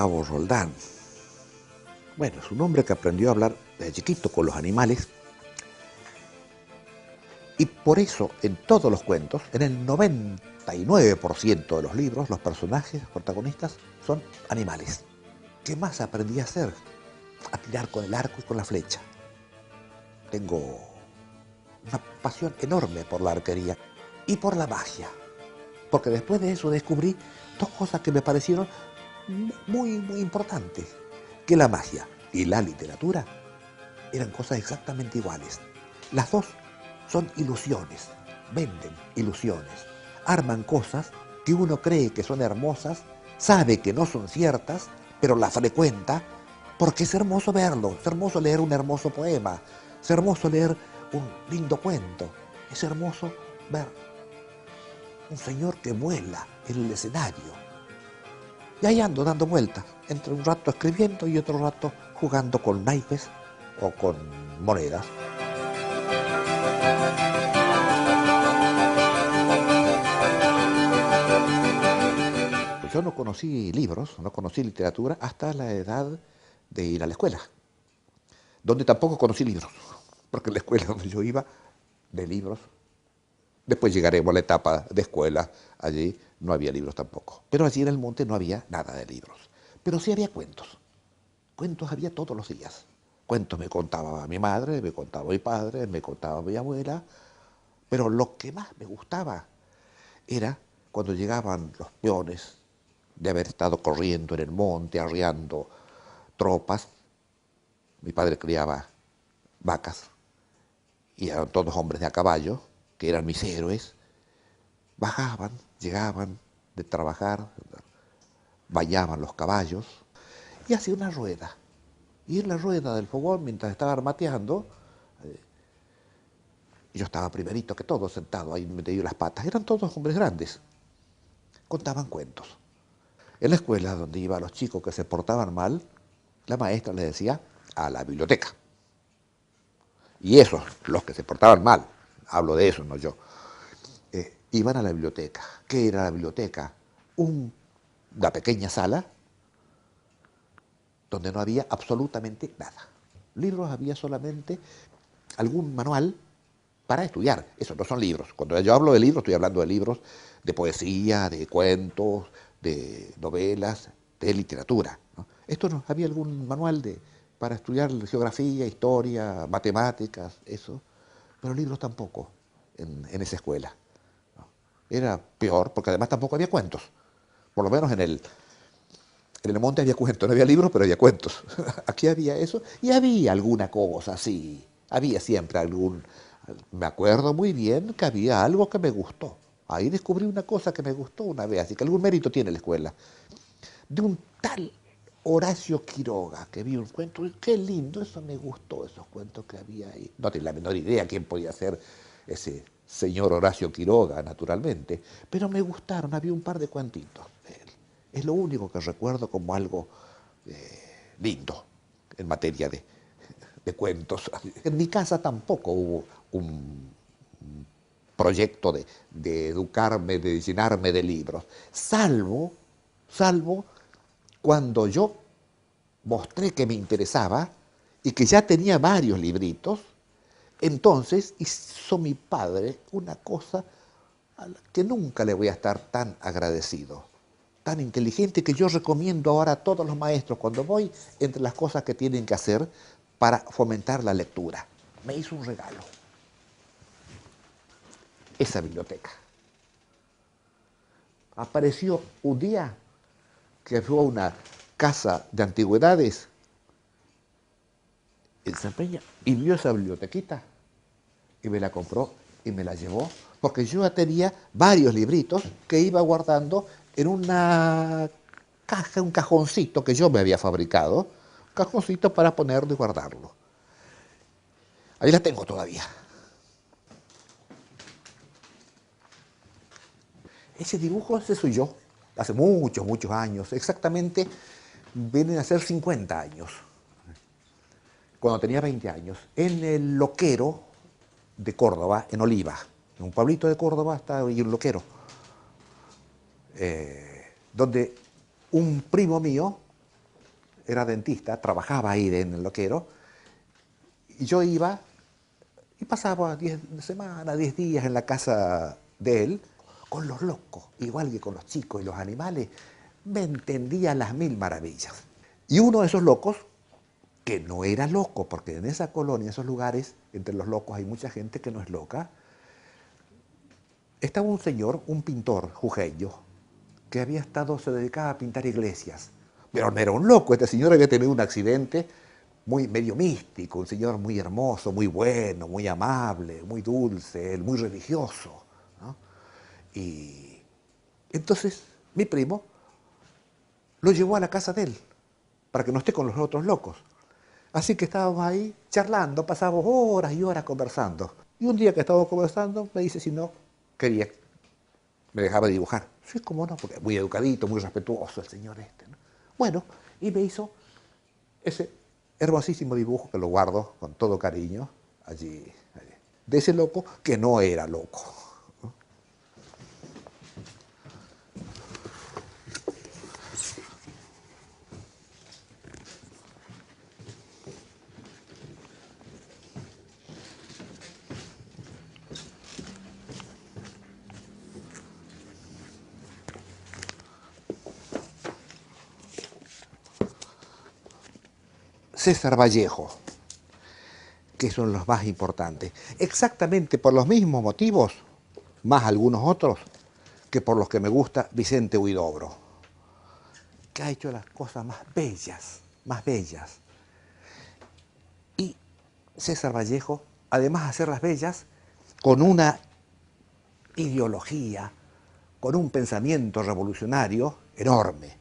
Gustavo Roldán. Bueno, es un hombre que aprendió a hablar desde chiquito con los animales y por eso en todos los cuentos, en el 99% de los libros, los personajes protagonistas son animales. ¿Qué más aprendí a hacer? A tirar con el arco y con la flecha. Tengo una pasión enorme por la arquería y por la magia, porque después de eso descubrí dos cosas que me parecieron muy importantes, que la magia y la literatura eran cosas exactamente iguales. Las dos son ilusiones, venden ilusiones, arman cosas que uno cree que son hermosas, sabe que no son ciertas, pero las frecuenta porque es hermoso verlo, es hermoso leer un hermoso poema, es hermoso leer un lindo cuento, es hermoso ver un señor que vuela en el escenario. Y ahí ando dando vueltas, entre un rato escribiendo y otro rato jugando con naipes o con monedas. Pues yo no conocí libros, no conocí literatura hasta la edad de ir a la escuela, donde tampoco conocí libros, porque en la escuela donde yo iba, de libros, después llegaremos a la etapa de escuela, allí no había libros tampoco. Pero allí en el monte no había nada de libros, pero sí había cuentos. Cuentos había todos los días. Cuentos me contaba mi madre, me contaba mi padre, me contaba mi abuela, pero lo que más me gustaba era cuando llegaban los peones de haber estado corriendo en el monte, arriando tropas. Mi padre criaba vacas y eran todos hombres de a caballo, que eran mis héroes. Bajaban, llegaban de trabajar, bañaban los caballos y hacía una rueda. Y en la rueda del fogón, mientras estaba armateando, yo estaba primerito que todos, sentado ahí metido las patas. Eran todos hombres grandes. Contaban cuentos. En la escuela donde iban los chicos que se portaban mal, la maestra les decía a la biblioteca. Y esos, los que se portaban mal, hablo de eso, no yo, iban a la biblioteca. ¿Qué era la biblioteca? Una pequeña sala donde no había absolutamente nada. Libros había solamente algún manual para estudiar. Eso no son libros. Cuando yo hablo de libros, estoy hablando de libros de poesía, de cuentos, de novelas, de literatura, ¿no? Esto no, había algún manual para estudiar geografía, historia, matemáticas, eso, pero libros tampoco en esa escuela, ¿no? Era peor, porque además tampoco había cuentos. Por lo menos en el monte había cuentos, no había libros, pero había cuentos. Aquí había eso y había alguna cosa, sí. Había siempre algún... Me acuerdo muy bien que había algo que me gustó. Ahí descubrí una cosa que me gustó una vez, así que algún mérito tiene la escuela. De un tal Horacio Quiroga, que vi un cuento, y qué lindo, eso me gustó, esos cuentos que había ahí. No tengo la menor idea quién podía ser ese señor Horacio Quiroga, naturalmente, pero me gustaron, había un par de cuentitos de él. Es lo único que recuerdo como algo lindo en materia de cuentos. En mi casa tampoco hubo un proyecto de educarme, de llenarme de libros, salvo cuando yo mostré que me interesaba y que ya tenía varios libritos. Entonces hizo mi padre una cosa a la que nunca le voy a estar tan agradecido, tan inteligente, que yo recomiendo ahora a todos los maestros cuando voy, entre las cosas que tienen que hacer para fomentar la lectura. Me hizo un regalo, esa biblioteca. Apareció un día que fue a una casa de antigüedades en San Peña y vio esa bibliotequita y me la compró y me la llevó, porque yo ya tenía varios libritos que iba guardando en una caja, un cajoncito que yo me había fabricado, un cajoncito para ponerlo y guardarlo. Ahí la tengo todavía. Ese dibujo, ese soy yo, hace muchos años, exactamente vienen a ser 50 años, cuando tenía 20 años, en el loquero de Córdoba, en Oliva. En un pueblito de Córdoba está ahí un loquero, donde un primo mío era dentista, trabajaba ahí en el loquero, y yo iba y pasaba 10 semanas, 10 días en la casa de él, con los locos, igual que con los chicos y los animales, me entendía las mil maravillas. Y uno de esos locos, que no era loco, porque en esa colonia, en esos lugares, entre los locos hay mucha gente que no es loca, estaba un señor, un pintor jujeño, que se dedicaba a pintar iglesias. Pero no era un loco, este señor había tenido un accidente muy medio místico, un señor muy hermoso, muy bueno, muy amable, muy dulce, muy religioso, ¿no? Y entonces mi primo lo llevó a la casa de él, para que no esté con los otros locos. Así que estábamos ahí charlando, pasábamos horas y horas conversando. Y un día que estábamos conversando, me dice si no quería, me dejaba dibujar. Sí, cómo no, porque muy educadito, muy respetuoso el señor este, ¿no? Bueno, y me hizo ese hermosísimo dibujo que lo guardo con todo cariño allí, de ese loco que no era loco. César Vallejo, que son los más importantes, exactamente por los mismos motivos, más algunos otros, que por los que me gusta Vicente Huidobro, que ha hecho las cosas más bellas, más bellas. Y César Vallejo, además de hacerlas bellas, con una ideología, con un pensamiento revolucionario enorme.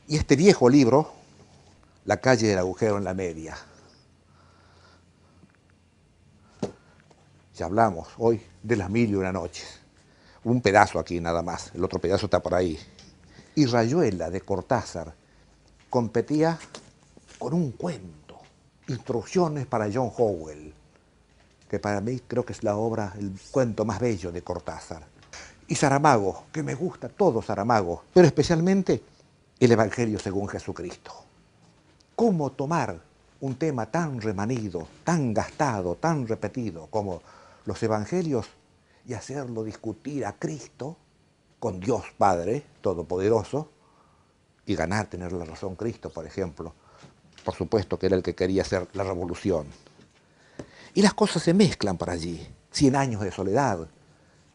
Y este viejo libro, La calle del agujero en la media, ya hablamos hoy de las mil y una noches. Un pedazo aquí nada más, el otro pedazo está por ahí. Y Rayuela de Cortázar competía con un cuento, Instrucciones para John Howell, que para mí creo que es la obra, el cuento más bello de Cortázar. Y Saramago, que me gusta todo Saramago, pero especialmente el Evangelio según Jesucristo. ¿Cómo tomar un tema tan remanido, tan gastado, tan repetido como los Evangelios y hacerlo discutir a Cristo con Dios Padre Todopoderoso y ganar, tener la razón Cristo, por ejemplo? Por supuesto que era el que quería hacer la revolución. Y las cosas se mezclan por allí. 100 años de soledad,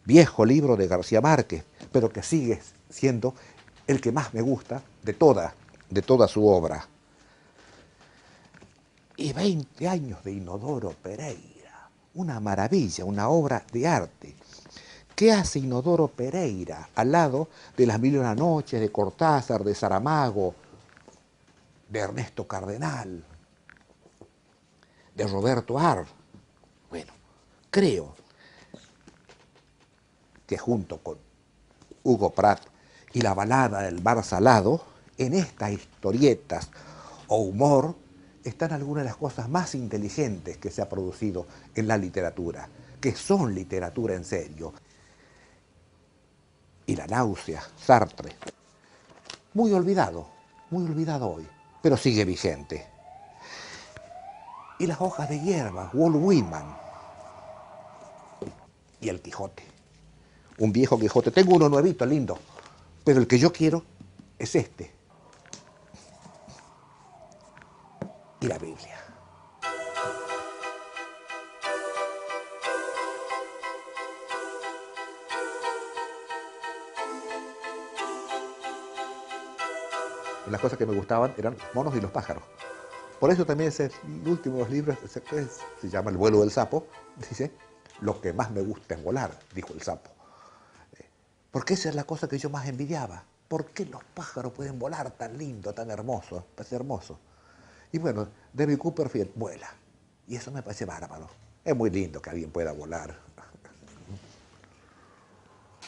viejo libro de García Márquez, pero que sigue siendo el que más me gusta de toda su obra. Y 20 años de Inodoro Pereira, una maravilla, una obra de arte. ¿Qué hace Inodoro Pereira al lado de Las mil y una noches, de Cortázar, de Saramago, de Ernesto Cardenal, de Roberto Arlt? Bueno, creo que junto con Hugo Pratt y la balada del bar salado, en estas historietas o humor están algunas de las cosas más inteligentes que se ha producido en la literatura, que son literatura en serio. Y La náusea, Sartre, muy olvidado hoy, pero sigue vigente. Y Las hojas de hierba, Walt Whitman, y El Quijote, un viejo Quijote. Tengo uno nuevito, lindo, pero el que yo quiero es este. Y la Biblia. Las cosas que me gustaban eran los monos y los pájaros. Por eso también es el último de los libros, se llama El vuelo del sapo, dice, lo que más me gusta es volar, dijo el sapo. Porque esa es la cosa que yo más envidiaba. ¿Por qué los pájaros pueden volar tan lindo, tan hermoso? Parece hermoso. Y bueno, David Copperfield vuela. Y eso me parece bárbaro. Es muy lindo que alguien pueda volar.